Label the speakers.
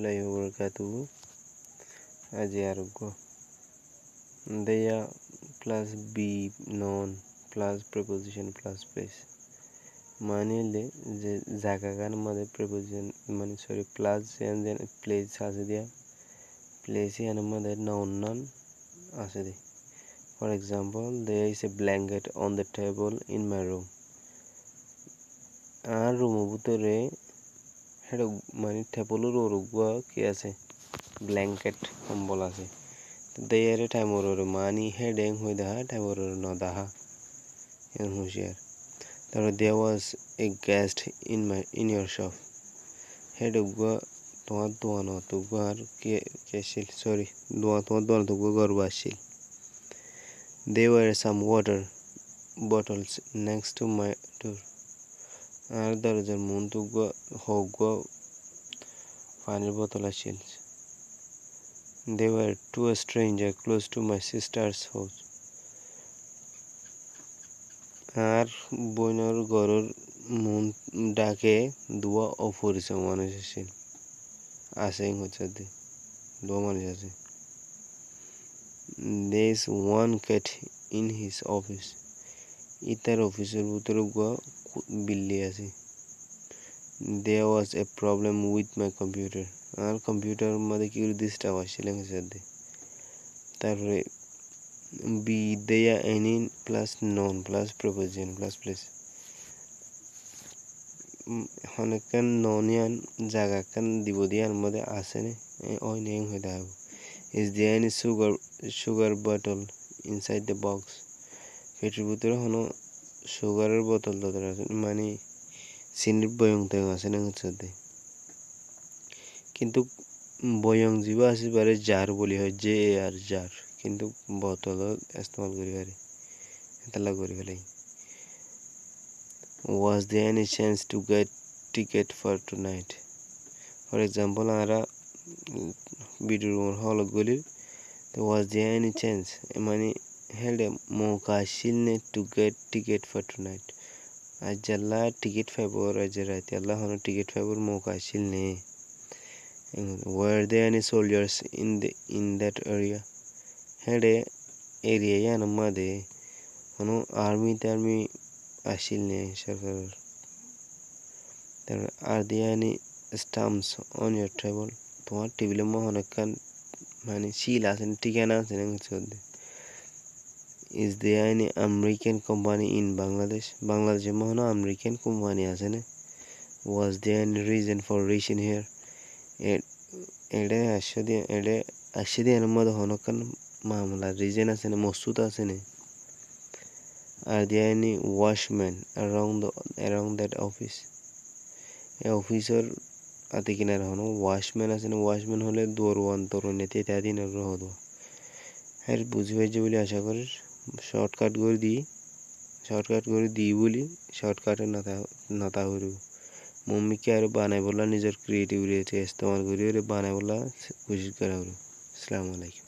Speaker 1: wabarakatuh. Aji aruggo. Theya plus be known plus preposition plus place. मानिले J जागागांमध्ये preposition plus and then place असू द्या. place यामध्ये noun असू दे. For example, there is a blanket on the table in my room. আর রুমের ভিতরে হেডা মানে টেবলের উপর কি আছে ব্ল্যাঙ্কেট কম্বল আছে দেয়ারে টাইমরে মানি হেডিং হই দেখা টাইমরে ন দেখা এর হুঁশিয়ার তারপর there was a guest in your shop হেডুগা তোমার দোয়ান তুগার কেছিল সরি তোমার দোয়ান তুগা গর্ব আসছিল there were some water bottles next to my door আর দরজার মুন তুগা হগা পানির বোতল আসছিল There were two strangers close to my sister's house. আর বোনের ঘরের মুন ডাকে দুয়া অপরিচিত মানুষ আসছিল আসে হচ্ছে দুয়া মানুষ আছে There is one cat in his office. ইতার অফিসের ভিতরে গুয়া বিল্লি আছে There was a problem with my computer. আর কম্পিউটার মধ্যে কি ডিস্টার্ব আসছিল তারপরে be there any plus noun plus preposition plus place অনেকক্ষণ ননিয়ান জায়গাখান দিব দিয়ার মধ্যে আসে না ওই নিয়ে হয়ে দাও is there any sugar bottle inside the box পেটের ভিতরে হনো সুগারের বোতল দরকার আছে মানে চিনির বয়ং তেও আছে না হচ্ছে কিন্তু বয়ং জীবা আছে পারে জার বলি হয় যে আর জার কিন্তু বোতল ইস্তেমাল করি পারে এতলা করি ফেলাই Was there any chance to get ticket for tonight? For example, আমরা ভিডিও হল গলি was there any chance মানে হেল্ড মৌকা আসছিল না to get ticket for tonight আজ আল্লাহ টিকিট পাইবর আজ রাতে আল্লাহ হন টিকিট পাইবর মৌকা আসছিল না Were there any soldiers in that area? হেডে এরিয়া ইয়ান মধ্যে কোনো আর্মি আসছিল না সরকারের তারপর Are there any stamps on your table? তোমার টেবিলে অনেকক্ষণ মানে শিল আছে ঠিকানা আছে না Is there any American company in Bangladesh? বাংলাদেশে মনে আমেরিকান কোম্পানি আছে না Was there any reason for reaching here? এডে আসে দিয়ে মধ্যে অনেকক্ষণ মামলা রিজন আছে না মসুদ আছে না Are there any washmen around that office? এই অফিসের আতি কিনারে হনো ওয়াশম্যান আছে না ওয়াশম্যান হলে দৌড়ওয়ান তরুণীতে ইত্যাদি হতো হ্যাঁ বুঝি পাইছে বলে আশা করি শর্টকাট করে দিই বলি শর্টকাটে নাতা হইব মম্মিকে আর বানাই বললা নিজের ক্রিয়েটিভিটি ইস্তেমাল করি বানাই বললা কোশিশ করা হইব আসসালামু আলাইকুম